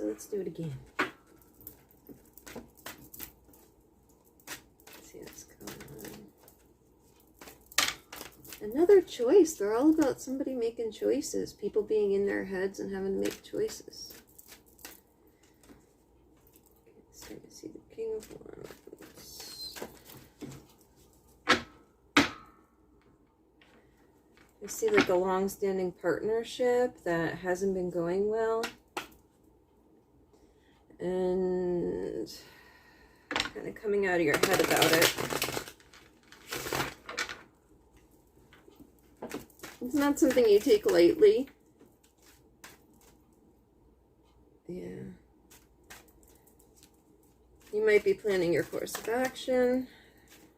so let's do it again. Let's see what's going on. Another choice. They're all about somebody making choices. People being in their heads and having to make choices. Starting to see the King of Wands. I see like a long-standing partnership that hasn't been going well. And kind of coming out of your head about it. It's not something you take lightly. Yeah. You might be planning your course of action.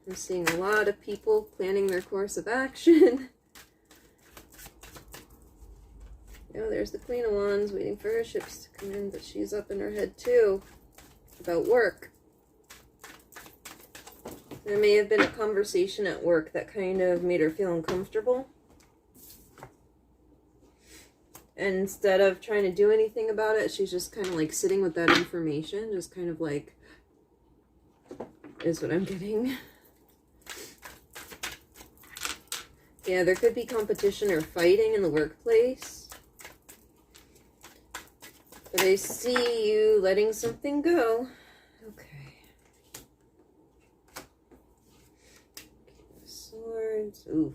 I'm seeing a lot of people planning their course of action. Oh, there's the Queen of Wands waiting for her ships to come in, but she's up in her head too about work. There may have been a conversation at work that kind of made her feel uncomfortable. And instead of trying to do anything about it, she's just kind of like sitting with that information, just kind of like, is what I'm getting. Yeah, there could be competition or fighting in the workplace. But I see you letting something go. Okay. Swords. Oof.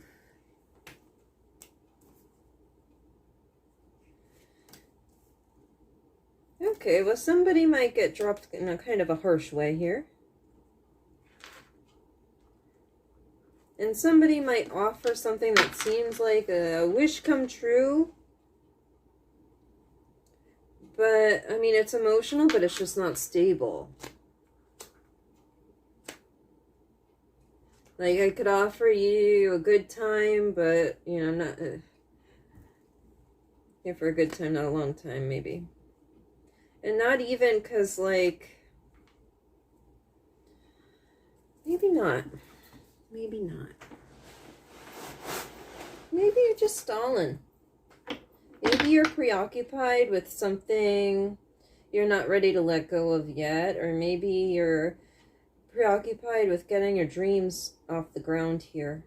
Okay, well, somebody might get dropped in a kind of a harsh way here. And somebody might offer something that seems like a wish come true. But, I mean, it's emotional, but it's just not stable. Like, I could offer you a good time, but, you know, not... here for a good time, not a long time, maybe. And not even because, like... maybe not. Maybe not. Maybe you're just stalling. Maybe you're preoccupied with something you're not ready to let go of yet, or maybe you're preoccupied with getting your dreams off the ground here.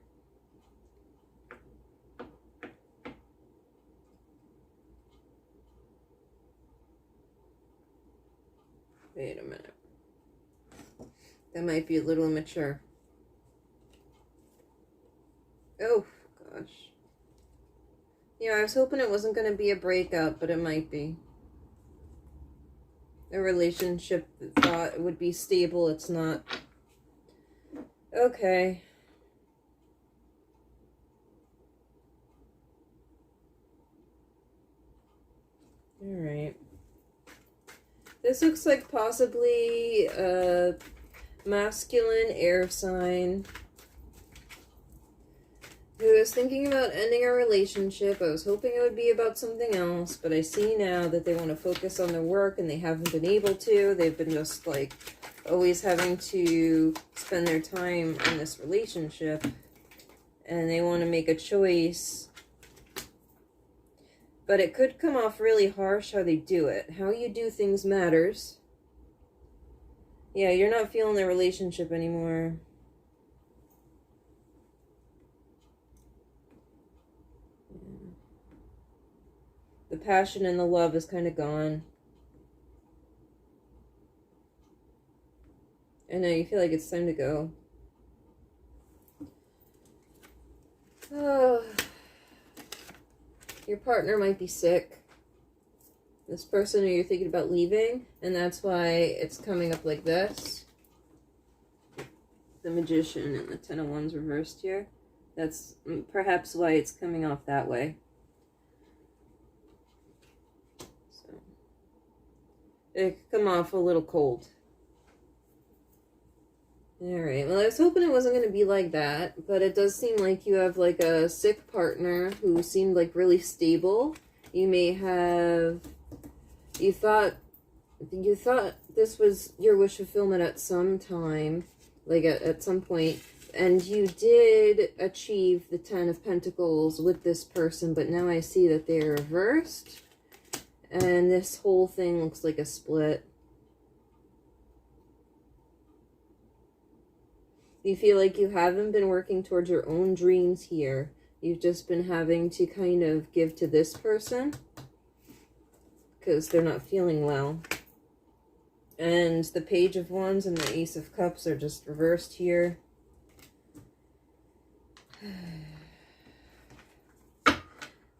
Wait a minute. That might be a little immature. Oh, gosh. Yeah, I was hoping it wasn't going to be a breakup, but it might be. A relationship that thought it would be stable, it's not. Okay. Alright. This looks like possibly a masculine air sign who is thinking about ending a relationship. I was hoping it would be about something else, but I see now that they want to focus on their work and they haven't been able to. They've been just like always having to spend their time on this relationship, and they want to make a choice. But it could come off really harsh how they do it. How you do things matters. Yeah, you're not feeling the relationship anymore. The passion and the love is kind of gone. I know, you feel like it's time to go. Oh. Your partner might be sick. This person who you're thinking about leaving, and that's why it's coming up like this. The Magician and the Ten of Wands reversed here. That's perhaps why it's coming off that way. So it could come off a little cold. Alright, well I was hoping it wasn't going to be like that, but it does seem like you have like a sick partner who seemed like really stable. You may have, you thought this was your wish fulfillment at some time, like at some point, and you did achieve the Ten of Pentacles with this person, but now I see that they're reversed, And this whole thing looks like a split. You feel like you haven't been working towards your own dreams here. You've just been having to kind of give to this person because they're not feeling well. And the Page of Wands and the Ace of Cups are just reversed here.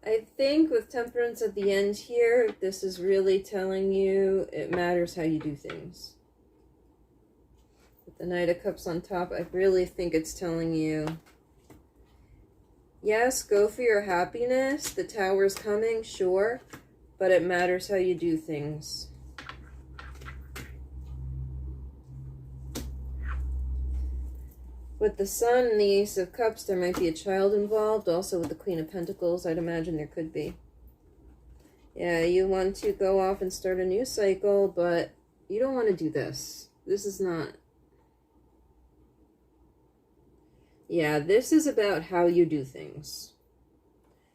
I think with Temperance at the end here, this is really telling you it matters how you do things. With the Knight of Cups on top, I really think it's telling you, yes, go for your happiness. The Tower's coming, sure, but it matters how you do things. With the Sun and the Ace of Cups, there might be a child involved. Also with the Queen of Pentacles, I'd imagine there could be. Yeah, you want to go off and start a new cycle, but you don't want to do this. This is not... Yeah, this is about how you do things.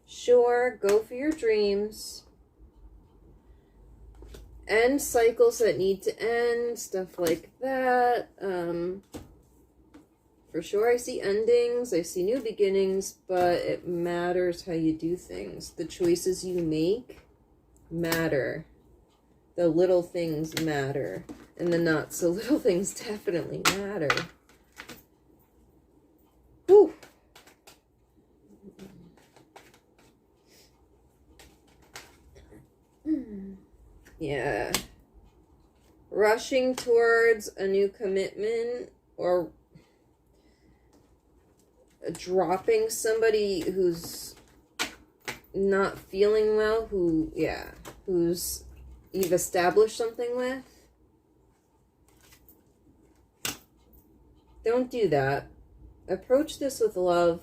Sure, go for your dreams. End cycles that need to end, stuff like that. For sure, I see endings, I see new beginnings, but it matters how you do things. The choices you make matter. The little things matter. And the not so little things definitely matter. Whew. Yeah. Rushing towards a new commitment or dropping somebody who's not feeling well, who's you've established something with. Don't do that. Approach this with love.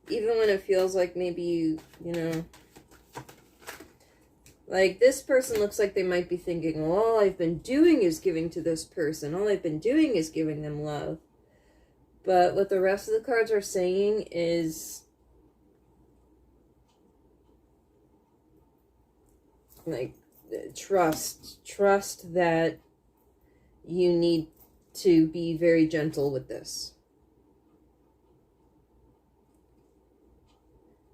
Even when it feels like maybe you know, like this person looks like they might be thinking, well, all I've been doing is giving to this person. All I've been doing is giving them love. But what the rest of the cards are saying is, like, trust that you need to be very gentle with this.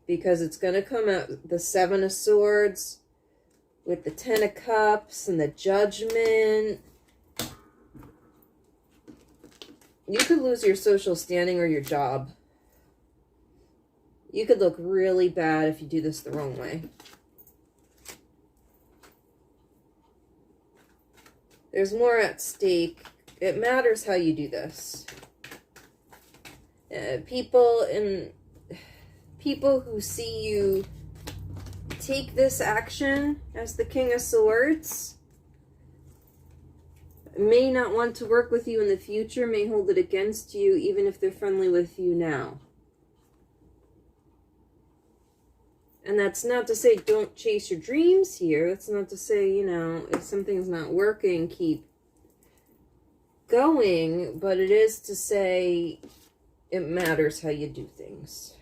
Because it's going to come out the Seven of Swords with the Ten of Cups and the Judgment. You could lose your social standing or your job. You could look really bad if you do this the wrong way. There's more at stake. It matters how you do this. People who see you take this action as the King of Swords may not want to work with you in the future, may hold it against you, even if they're friendly with you now. And that's not to say don't chase your dreams here. That's not to say, you know, if something's not working, keep going. But it is to say it matters how you do things.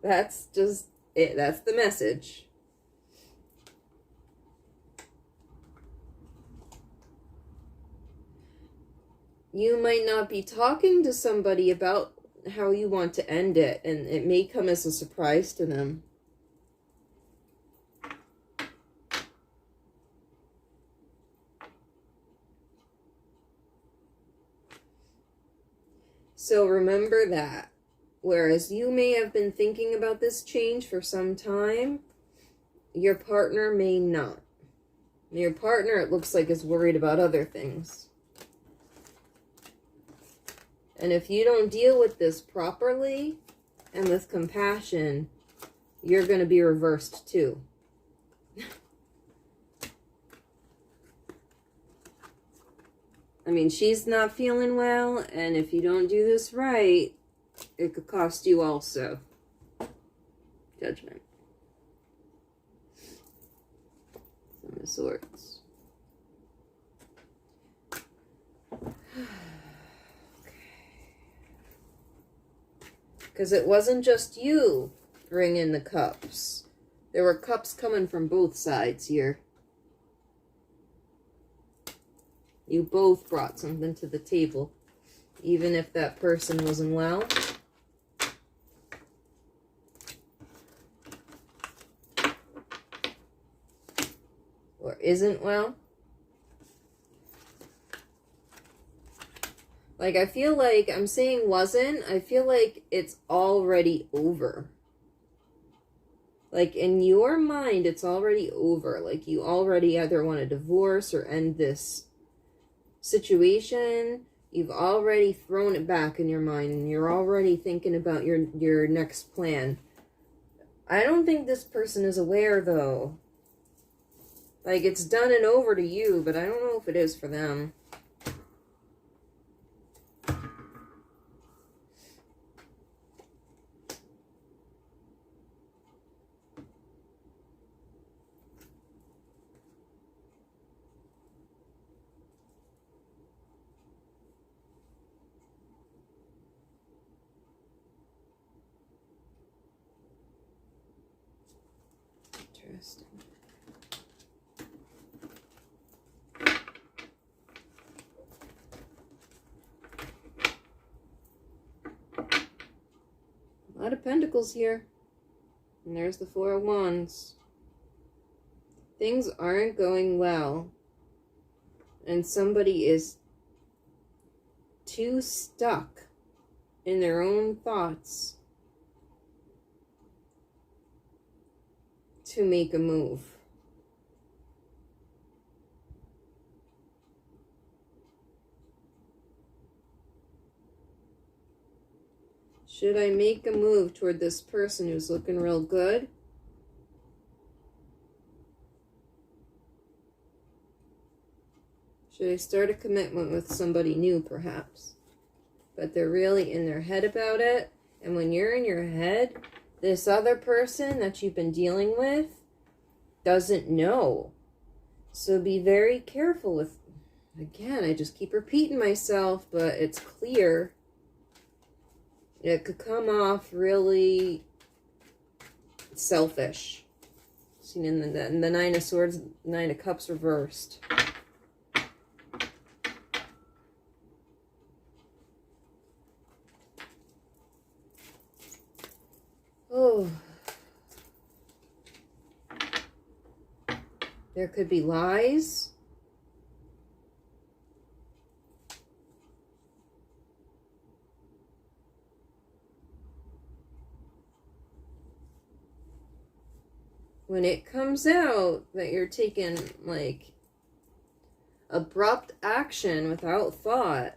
That's just it. That's the message. You might not be talking to somebody about how you want to end it, and it may come as a surprise to them. So remember that. Whereas you may have been thinking about this change for some time, your partner may not. Your partner, it looks like, is worried about other things. And if you don't deal with this properly and with compassion, you're going to be reversed too. I mean, she's not feeling well, and if you don't do this right, it could cost you also. Judgment. Some of Swords. Because it wasn't just you bringing the cups. There were cups coming from both sides here. You both brought something to the table, even if that person wasn't well. Or isn't well. Like, I feel like, I'm saying wasn't, I feel like it's already over. Like, in your mind, it's already over. Like, you already either want a divorce or end this situation. You've already thrown it back in your mind, and you're already thinking about your next plan. I don't think this person is aware, though. Like, it's done and over to you, but I don't know if it is for them. Interesting. A lot of pentacles here. And there's the Four of Wands. Things aren't going well. And somebody is too stuck in their own thoughts to make a move. Should I make a move toward this person who's looking real good? Should I start a commitment with somebody new, perhaps? But they're really in their head about it. And when you're in your head, this other person that you've been dealing with doesn't know. So be very careful with, again, I just keep repeating myself, but it's clear. It could come off really selfish. Seen in the Nine of Swords, Nine of Cups reversed. Oh. There could be lies. When it comes out that you're taking, like, abrupt action without thought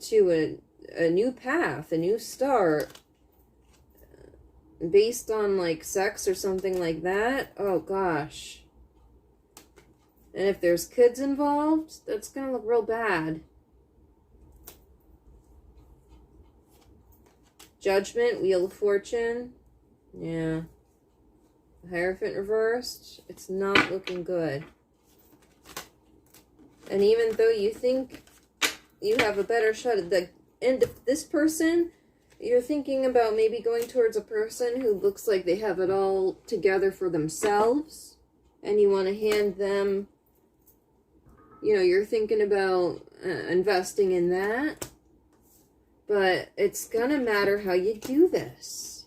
to a new path, a new start, based on, like, sex or something like that, oh gosh. And if there's kids involved, that's gonna look real bad. Judgment, Wheel of Fortune, yeah. Hierophant reversed, it's not looking good. And even though you think you have a better shot at the end of this person, you're thinking about maybe going towards a person who looks like they have it all together for themselves, and you want to hand them, you know, you're thinking about investing in that. But it's gonna matter how you do this.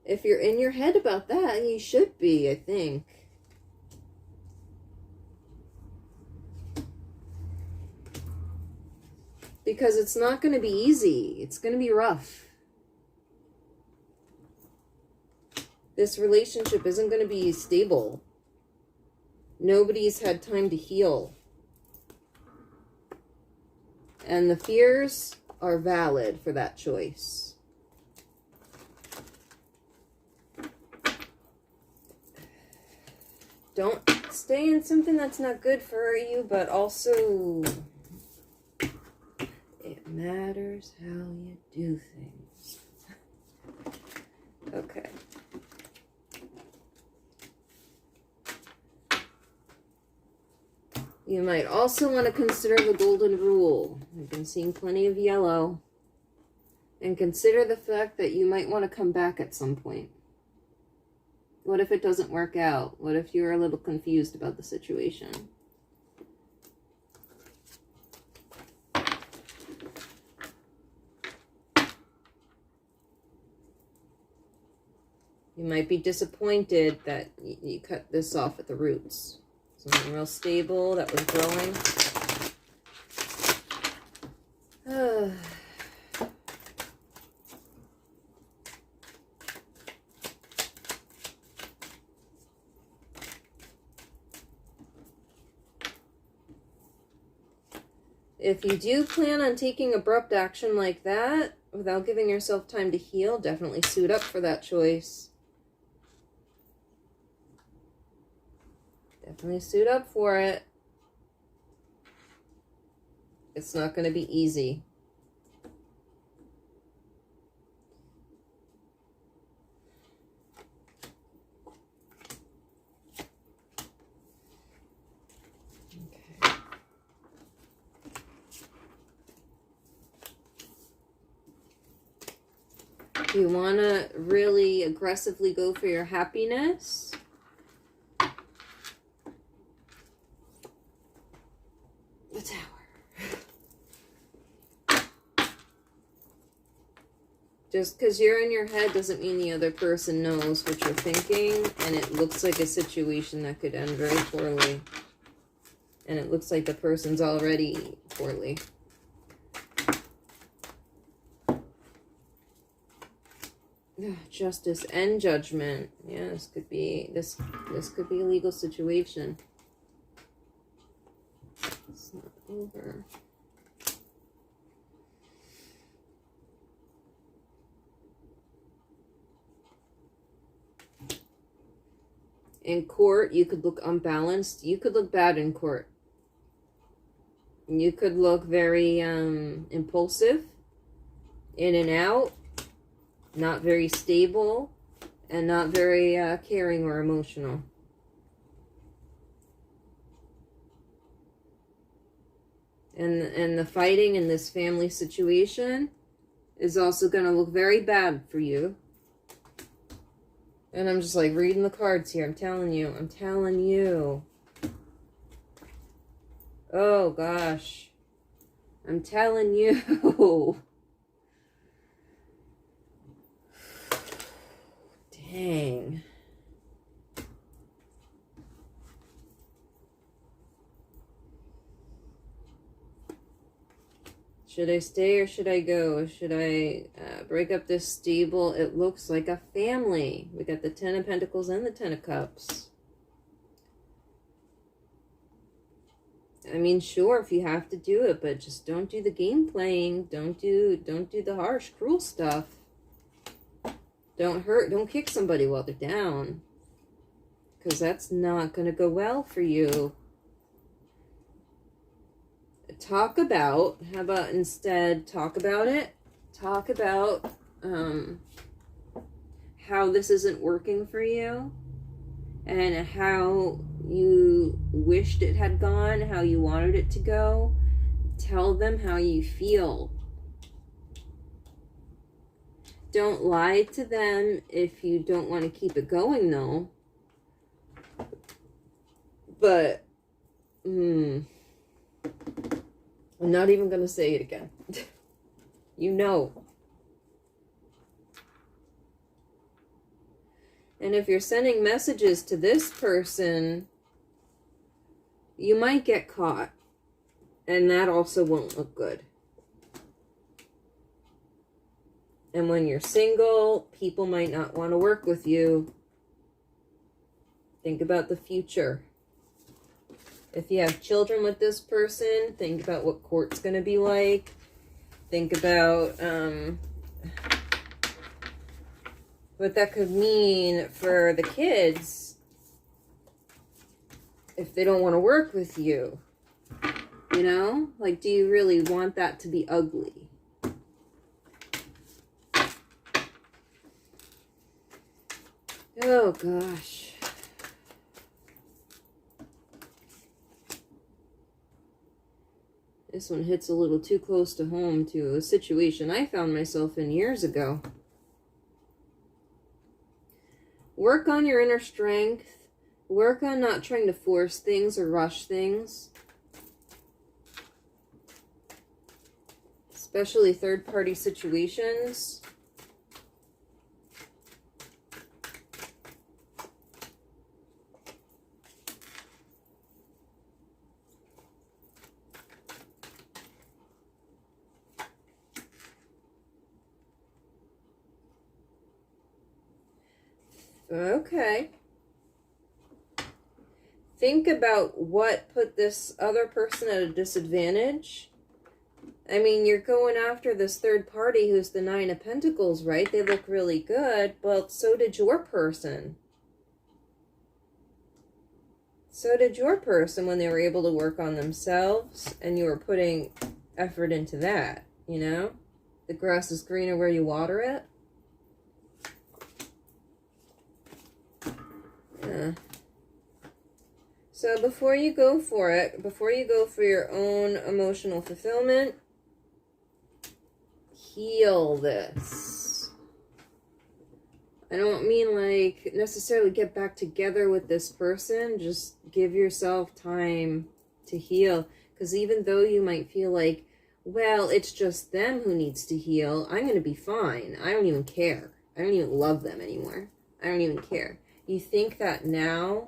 If you're in your head about that, you should be, I think. Because it's not going to be easy. It's going to be rough. This relationship isn't going to be stable. Nobody's had time to heal. And the fears are valid for that choice. Don't stay in something that's not good for you, but also it matters how you do things. Okay. You might also want to consider the golden rule. I've been seeing plenty of yellow. And consider the fact that you might want to come back at some point. What if it doesn't work out? What if you're a little confused about the situation? You might be disappointed that you cut this off at the roots. Something real stable that was growing. If you do plan on taking abrupt action like that, without giving yourself time to heal, definitely suit up for that choice. Definitely suit up for it. It's not going to be easy. You want to really aggressively go for your happiness. The Tower. Just because you're in your head doesn't mean the other person knows what you're thinking, and it looks like a situation that could end very poorly. And it looks like the person's already poorly. Justice and Judgment. Yeah, this could be a legal situation. It's not over. In court, you could look unbalanced. You could look bad in court. You could look very impulsive, in and out. Not very stable, and not very caring or emotional. And the fighting in this family situation is also going to look very bad for you. And I'm just like reading the cards here. I'm telling you. I'm telling you. Oh, gosh. I'm telling you. Dang. Should I stay or should I go? Should I break up this stable? It looks like a family. We got the Ten of Pentacles and the Ten of Cups. I mean, sure, if you have to do it, but just don't do the game playing. Don't do the harsh, cruel stuff. Don't hurt, don't kick somebody while they're down. Because that's not going to go well for you. Talk about, how about instead talk about it? Talk about how this isn't working for you. And how you wished it had gone, how you wanted it to go. Tell them how you feel. Don't lie to them if you don't want to keep it going, though. But, I'm not even going to say it again. You know. And if you're sending messages to this person, you might get caught. And that also won't look good. And when you're single, people might not want to work with you. Think about the future. If you have children with this person, think about what court's going to be like. Think about what that could mean for the kids if they don't want to work with you. You know? Like, do you really want that to be ugly? Oh, gosh. This one hits a little too close to home to a situation I found myself in years ago. Work on your inner strength. Work on not trying to force things or rush things. Especially third-party situations. Okay. Think about what put this other person at a disadvantage. I mean, you're going after this third party who's the Nine of Pentacles, right? They look really good, but so did your person. So did your person when they were able to work on themselves, and you were putting effort into that, you know? The grass is greener where you water it. Yeah. So before you go for it, before you go for your own emotional fulfillment, heal this. I don't mean like necessarily get back together with this person. Just give yourself time to heal. Because even though you might feel like, well, it's just them who needs to heal, I'm going to be fine. I don't even care. I don't even love them anymore. I don't even care. You think that now,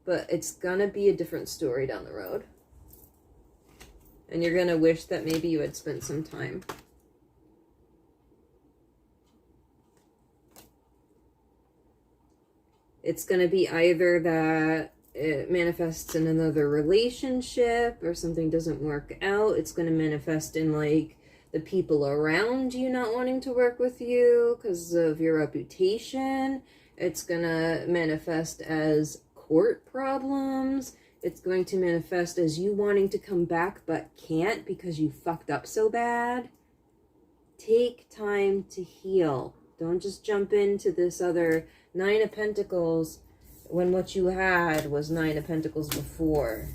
but it's going to be a different story down the road. And you're going to wish that maybe you had spent some time. It's going to be either that it manifests in another relationship or something doesn't work out. It's going to manifest in like the people around you not wanting to work with you because of your reputation. It's going to manifest as court problems. It's going to manifest as you wanting to come back but can't because you fucked up so bad. Take time to heal. Don't just jump into this other Nine of Pentacles when what you had was Nine of Pentacles before.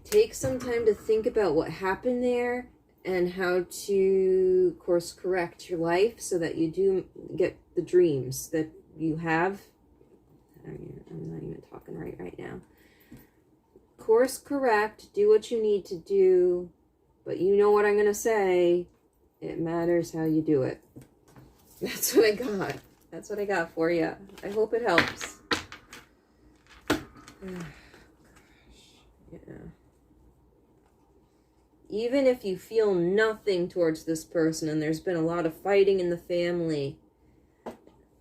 Take some time to think about what happened there and how to course correct your life so that you do get the dreams that you have. I'm not even talking right now. Course correct, do what you need to do, but you know what I'm going to say. It matters how you do it. That's what I got. That's what I got for you. I hope it helps. Yeah. Even if you feel nothing towards this person and there's been a lot of fighting in the family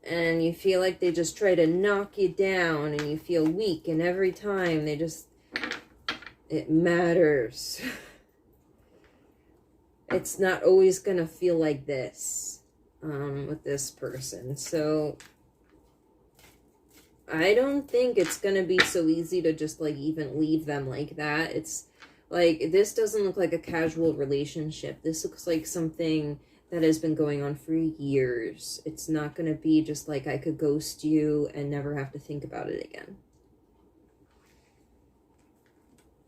and you feel like they just try to knock you down and you feel weak and every time they just... It matters. It's not always going to feel like this with this person. So I don't think it's going to be so easy to just like even leave them like that. It's like, this doesn't look like a casual relationship. This looks like something that has been going on for years. It's not going to be just like I could ghost you and never have to think about it again.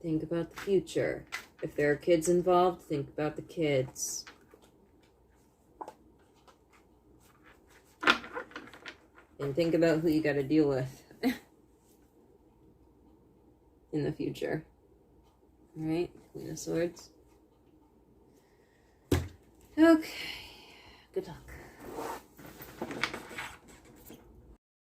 Think about the future. If there are kids involved, think about the kids. And think about who you got to deal with in the future. All right, Queen of Swords. Okay, good luck.